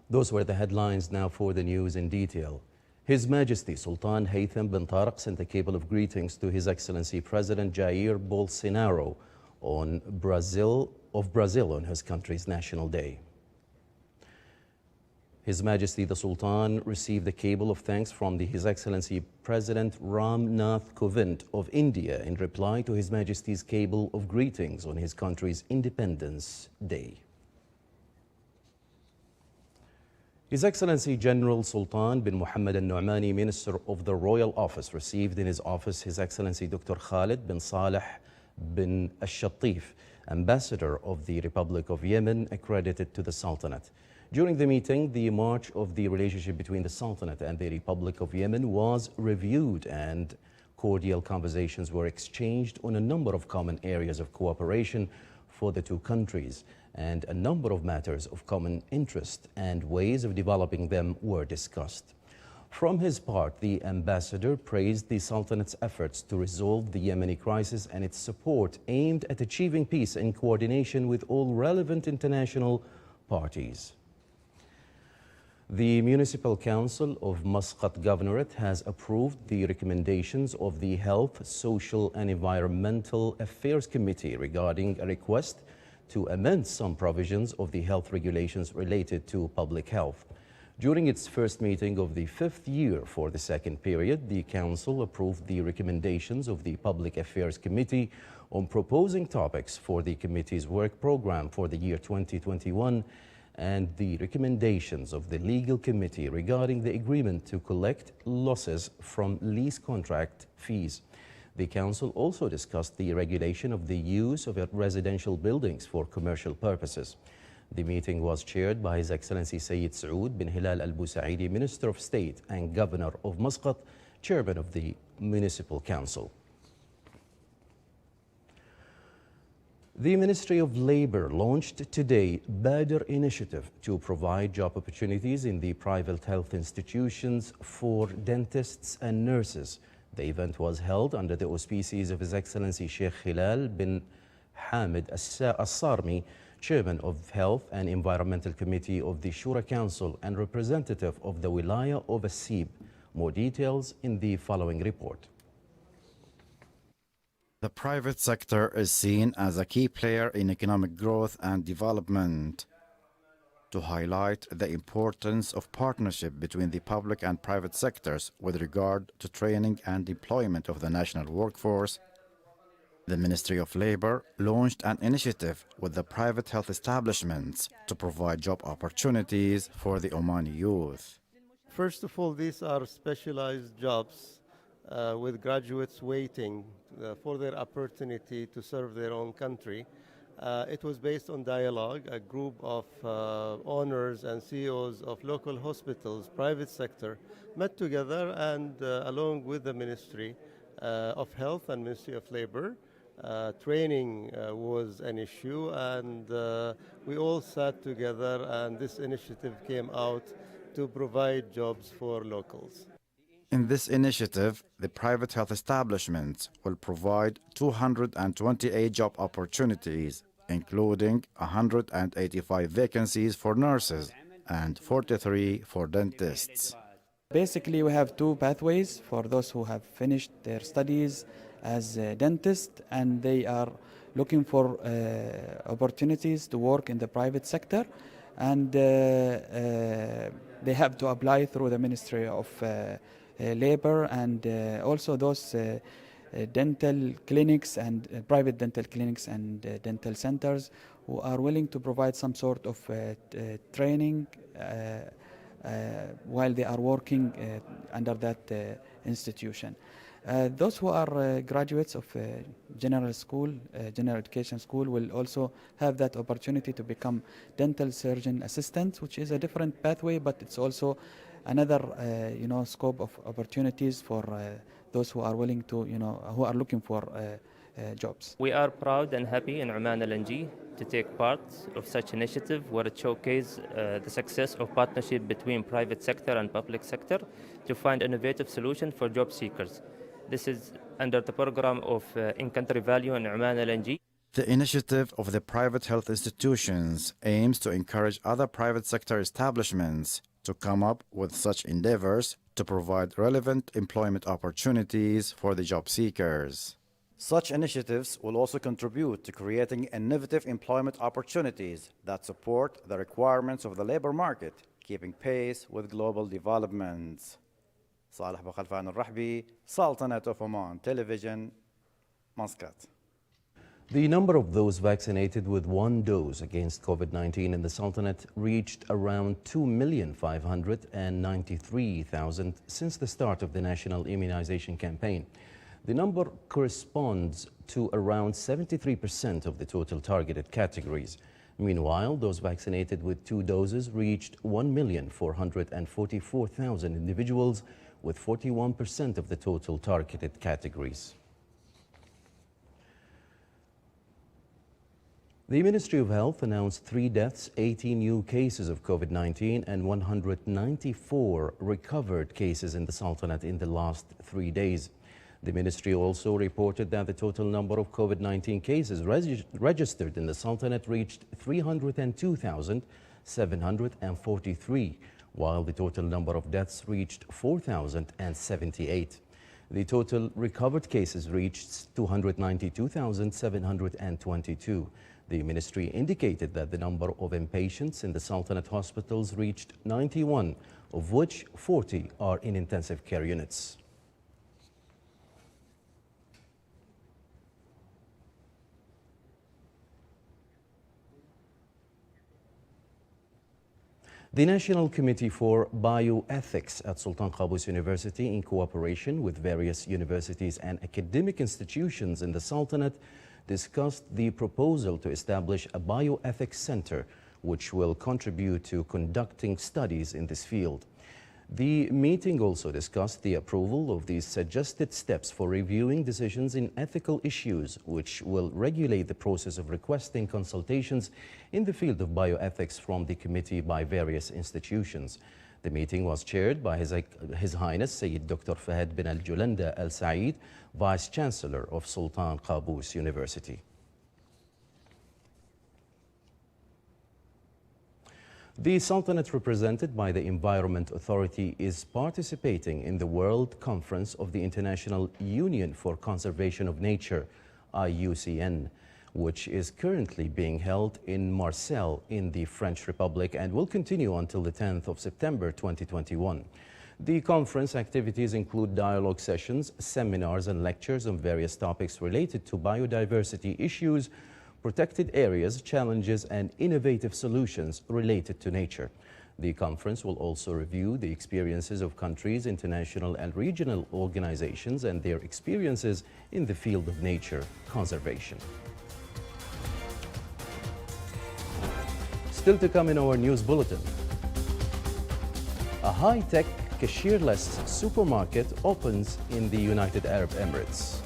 Those were the headlines. Now for the news in detail. His Majesty Sultan Haytham bin Tariq sent a cable of greetings to His Excellency President Jair Bolsonaro of Brazil on his country's National Day. His Majesty the Sultan received a cable of thanks from His Excellency President Ram Nath Kovind of India in reply to His Majesty's cable of greetings on his country's Independence Day. His Excellency General Sultan bin Mohammed al-Nu'mani, Minister of the Royal Office, received in his office His Excellency Dr. Khalid bin Saleh bin al-Shattif, Ambassador of the Republic of Yemen, accredited to the Sultanate. During the meeting, the march of the relationship between the Sultanate and the Republic of Yemen was reviewed, and cordial conversations were exchanged on a number of common areas of cooperation for the two countries, and a number of matters of common interest and ways of developing them were discussed. From his part, the ambassador praised the Sultanate's efforts to resolve the Yemeni crisis and its support aimed at achieving peace in coordination with all relevant international parties. The Municipal Council of Muscat Governorate has approved the recommendations of the Health, Social and Environmental Affairs Committee regarding a request to amend some provisions of the health regulations related to public health. During its first meeting of the fifth year for the second period, the Council approved the recommendations of the Public Affairs Committee on proposing topics for the committee's work program for the year 2021 and the recommendations of the Legal Committee regarding the agreement to collect losses from lease contract fees. The Council also discussed the regulation of the use of residential buildings for commercial purposes. The meeting was chaired by His Excellency Sayyid Saud bin Hilal Al Busaidi, Minister of State and Governor of Muscat, Chairman of the Municipal Council. The Ministry of Labour launched today Badr initiative to provide job opportunities in the private health institutions for dentists and nurses. The event was held under the auspices of His Excellency Sheikh Hilal bin Hamid Al-Sarmi, Chairman of Health and Environmental Committee of the Shura Council and representative of the Wilaya of Asib. More details in the following report. The private sector is seen as a key player in economic growth and development. To highlight the importance of partnership between the public and private sectors with regard to training and employment of the national workforce, the Ministry of Labour launched an initiative with the private health establishments to provide job opportunities for the Omani youth. First of all, these are specialized jobs with graduates waiting for their opportunity to serve their own country. It was based on dialogue. A group of owners and CEOs of local hospitals, private sector, met together and along with the Ministry of Health and Ministry of Labor, training was an issue, and we all sat together, and this initiative came out to provide jobs for locals. In this initiative, the private health establishments will provide 228 job opportunities, including 185 vacancies for nurses and 43 for dentists. Basically, we have two pathways for those who have finished their studies as a dentist and they are looking for opportunities to work in the private sector, and they have to apply through the Ministry of Labor, and also those dental clinics and private dental clinics and dental centers who are willing to provide some sort of training while they are working under that institution. Those who are graduates of general school, general education school, will also have that opportunity to become dental surgeon assistants, which is a different pathway, but it's also another scope of opportunities for those who are willing to, who are looking for jobs. We are proud and happy in Oman LNG to take part of such initiative where it showcases the success of partnership between private sector and public sector to find innovative solutions for job seekers. This is under the program of in-country value in Oman LNG. The initiative of the private health institutions aims to encourage other private sector establishments to come up with such endeavors to provide relevant employment opportunities for the job seekers. Such initiatives will also contribute to creating innovative employment opportunities that support the requirements of the labor market, keeping pace with global developments. صالح بخلفان الرحبي, Sultanate of Oman Television, Muscat. The number of those vaccinated with one dose against COVID-19 in the Sultanate reached around 2,593,000 since the start of the national immunization campaign. The number corresponds to around 73% of the total targeted categories. Meanwhile, those vaccinated with two doses reached 1,444,000 individuals, with 41% of the total targeted categories. The Ministry of Health announced 3 deaths, 80 new cases of COVID-19 and 194 recovered cases in the Sultanate in the last 3 days. The ministry also reported that the total number of COVID-19 cases registered in the Sultanate reached 302,743, while the total number of deaths reached 4,078. The total recovered cases reached 292,722. The ministry indicated that the number of inpatients in the Sultanate hospitals reached 91, of which 40 are in intensive care units. The National Committee for Bioethics at Sultan Qaboos University, in cooperation with various universities and academic institutions in the Sultanate, discussed the proposal to establish a bioethics center which will contribute to conducting studies in this field. The meeting also discussed the approval of the suggested steps for reviewing decisions in ethical issues, which will regulate the process of requesting consultations in the field of bioethics from the committee by various institutions. The meeting was chaired by His Highness Sayyid Dr. Fahad bin Al-Julanda Al-Saeed, Vice Chancellor of Sultan Qaboos University. The Sultanate, represented by the Environment Authority, is participating in the World Conference of the International Union for Conservation of Nature, IUCN, which is currently being held in Marseille in the French Republic and will continue until the 10th of September 2021. The conference activities include dialogue sessions, seminars and lectures on various topics related to biodiversity issues, protected areas, challenges and innovative solutions related to nature. The conference will also review the experiences of countries, international and regional organizations and their experiences in the field of nature conservation. Still to come in our news bulletin. A high-tech cashierless supermarket opens in the United Arab Emirates.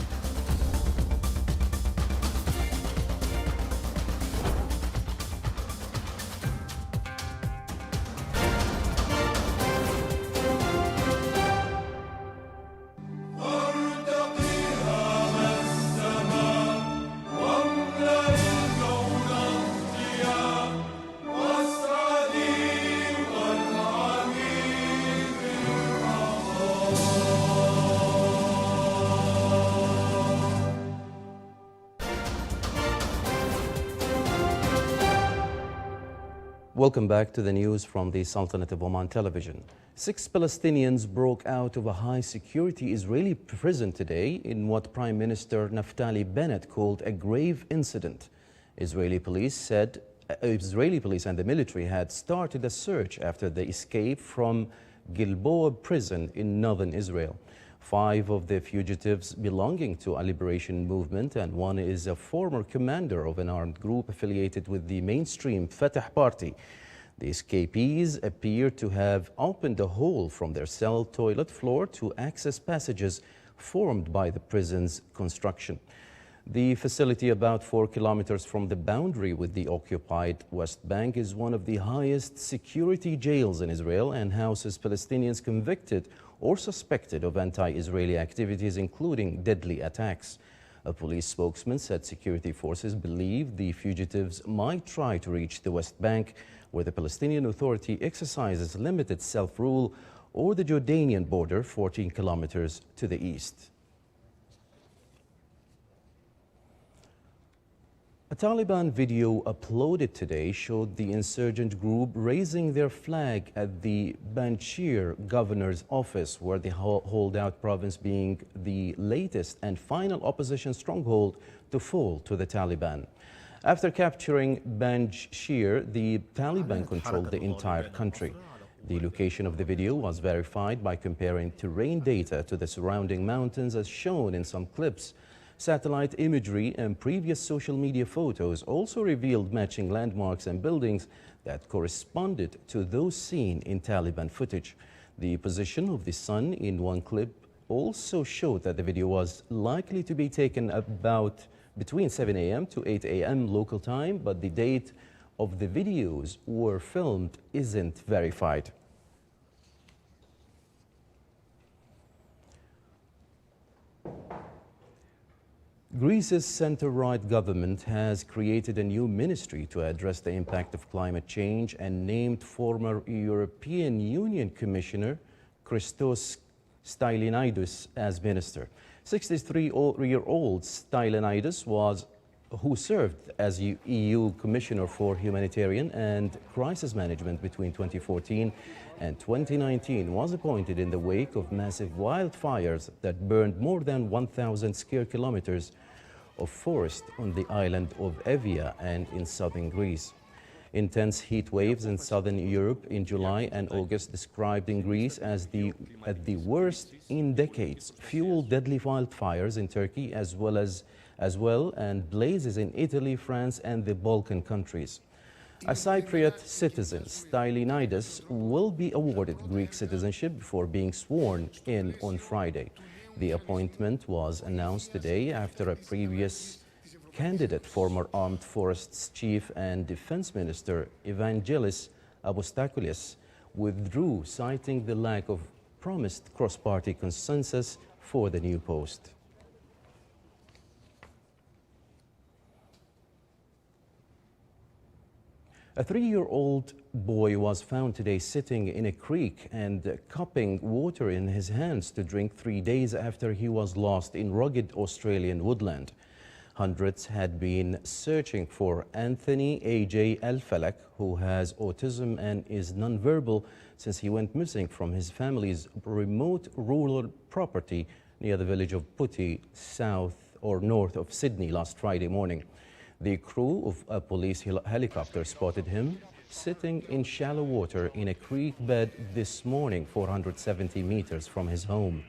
Welcome back to the news from the Sultanate of Oman Television. 6 Palestinians broke out of a high-security Israeli prison today in what Prime Minister Naftali Bennett called a grave incident. Israeli police and the military had started a search after the escape from Gilboa prison in northern Israel. 5 of the fugitives belonging to a liberation movement, and one is a former commander of an armed group affiliated with the mainstream Fatah party. The escapees appear to have opened a hole from their cell toilet floor to access passages formed by the prison's construction. The facility, about 4 kilometers from the boundary with the occupied West Bank, is one of the highest security jails in Israel and houses Palestinians convicted or suspected of anti-Israeli activities, including deadly attacks. A police spokesman said security forces believe the fugitives might try to reach the West Bank, where the Palestinian Authority exercises limited self-rule, or the Jordanian border 14 kilometers to the east. A Taliban video uploaded today showed the insurgent group raising their flag at the Panjshir governor's office, where the holdout province being the latest and final opposition stronghold to fall to the Taliban. After capturing Panjshir, the Taliban controlled the entire country. The location of the video was verified by comparing terrain data to the surrounding mountains as shown in some clips. Satellite imagery and previous social media photos also revealed matching landmarks and buildings that corresponded to those seen in Taliban footage. The position of the sun in one clip also showed that the video was likely to be taken about between 7 a.m. to 8 a.m. local time, but the date of the videos were filmed isn't verified. Greece's center-right government has created a new ministry to address the impact of climate change and named former European Union Commissioner Christos Stylianides as minister. 63-year-old Stylianides who served as EU Commissioner for Humanitarian and Crisis Management between 2014 and 2019, was appointed in the wake of massive wildfires that burned more than 1,000 square kilometers of forest on the island of Evia and in southern Greece. Intense heat waves in southern Europe in July and August, described in Greece as the worst in decades, fueled deadly wildfires in Turkey as well and blazes in Italy, France and the Balkan countries. A Cypriot citizen, Stylianides, will be awarded Greek citizenship before being sworn in on Friday. The appointment was announced today after a previous candidate, former Armed Forces Chief and Defense Minister Evangelos Apostolakis, withdrew, citing the lack of promised cross-party consensus for the new post. A 3-year-old boy was found today sitting in a creek and cupping water in his hands to drink 3 days after he was lost in rugged Australian woodland. Hundreds had been searching for Anthony A.J. Al-Falak, who has autism and is nonverbal, since he went missing from his family's remote rural property near the village of Putty, south or north of Sydney last Friday morning. The crew of a police helicopter spotted him sitting in shallow water in a creek bed this morning, 470 meters from his home.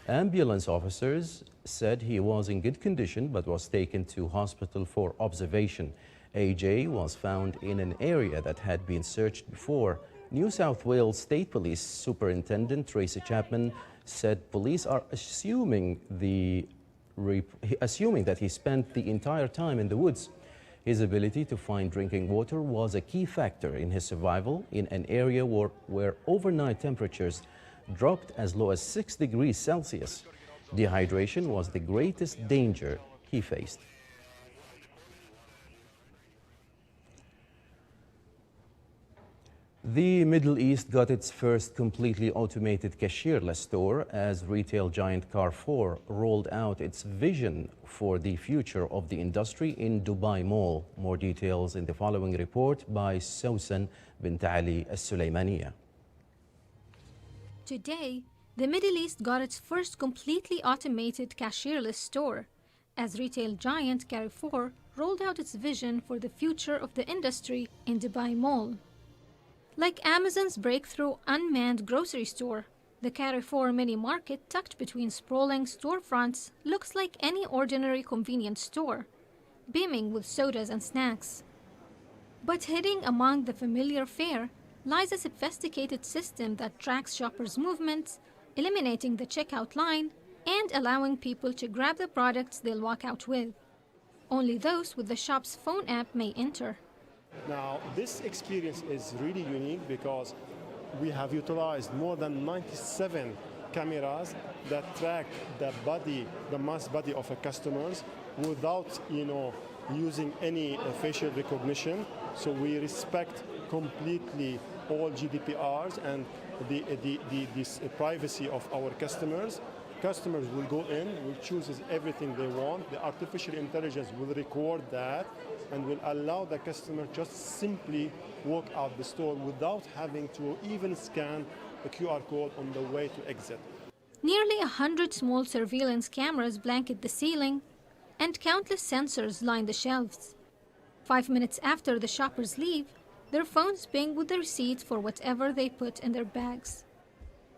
Ambulance officers said he was in good condition but was taken to hospital for observation. AJ was found in an area that had been searched before. New South Wales State Police Superintendent Tracy Chapman said police are assuming that he spent the entire time in the woods. His ability to find drinking water was a key factor in his survival in an area where overnight temperatures dropped as low as 6 degrees Celsius. Dehydration was the greatest danger he faced. The Middle East got its first completely automated cashierless store as retail giant Carrefour rolled out its vision for the future of the industry in Dubai Mall. More details in the following report by Sousan bint Ali Al-Sulaymaniya. Today, the Middle East got its first completely automated cashierless store as retail giant Carrefour rolled out its vision for the future of the industry in Dubai Mall. Like Amazon's breakthrough unmanned grocery store, the Carrefour mini market tucked between sprawling storefronts looks like any ordinary convenience store, beaming with sodas and snacks. But hidden among the familiar fare lies a sophisticated system that tracks shoppers' movements, eliminating the checkout line and allowing people to grab the products they'll walk out with. Only those with the shop's phone app may enter. Now, this experience is really unique because we have utilized more than 97 cameras that track the mass body of a customers without, using any facial recognition. So we respect completely all GDPRs and this privacy of our customers. Customers will go in, will choose everything they want. The artificial intelligence will record that and will allow the customer just simply walk out the store without having to even scan the QR code on the way to exit. Nearly 100 small surveillance cameras blanket the ceiling, and countless sensors line the shelves. 5 minutes after the shoppers leave, their phones ping with the receipts for whatever they put in their bags.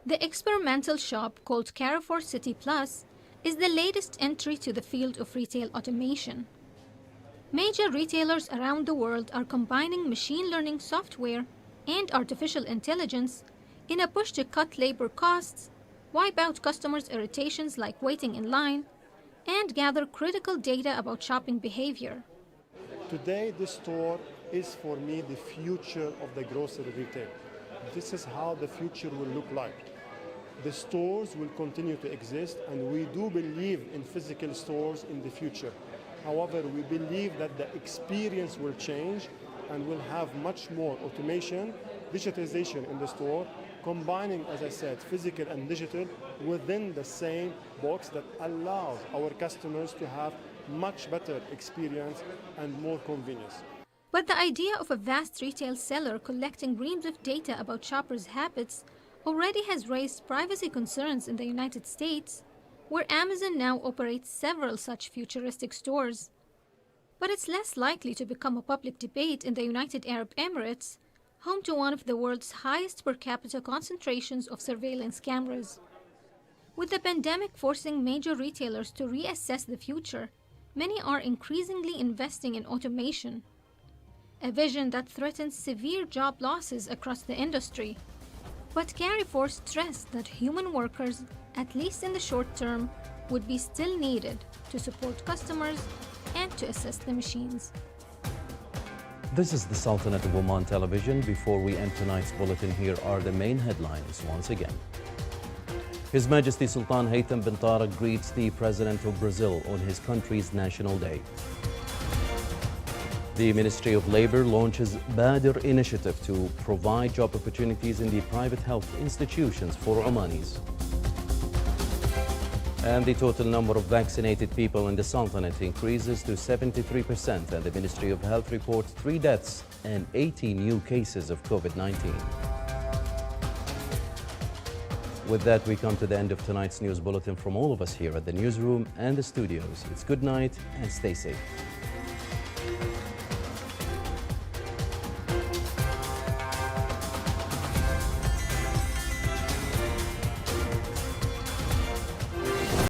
The experimental shop called Carrefour City Plus is the latest entry to the field of retail automation. Major retailers around the world are combining machine learning software and artificial intelligence in a push to cut labor costs, wipe out customers' irritations like waiting in line, and gather critical data about shopping behavior. Today, this store is for me the future of the grocery retail. This is how the future will look like. The stores will continue to exist, and we do believe in physical stores in the future. However, we believe that the experience will change and will have much more automation, digitization in the store, combining, as I said, physical and digital within the same box that allows our customers to have much better experience and more convenience. But the idea of a vast retail seller collecting reams of data about shoppers' habits already has raised privacy concerns in the United States, where Amazon now operates several such futuristic stores. But it's less likely to become a public debate in the United Arab Emirates, home to one of the world's highest per capita concentrations of surveillance cameras. With the pandemic forcing major retailers to reassess the future, many are increasingly investing in automation, a vision that threatens severe job losses across the industry. But Carrefour stressed that human workers, at least in the short term, would be still needed to support customers and to assess the machines. This is the Sultanate of Oman television. Before we end tonight's bulletin, here are the main headlines once again. His Majesty Sultan Haytham bin Tariq greets the President of Brazil on his country's National Day. The Ministry of Labor launches Badir initiative to provide job opportunities in the private health institutions for Omanis. And the total number of vaccinated people in the Sultanate increases to 73%, and the Ministry of Health reports 3 deaths and 80 new cases of COVID-19. With that, we come to the end of tonight's news bulletin from all of us here at the newsroom and the studios. It's good night and stay safe.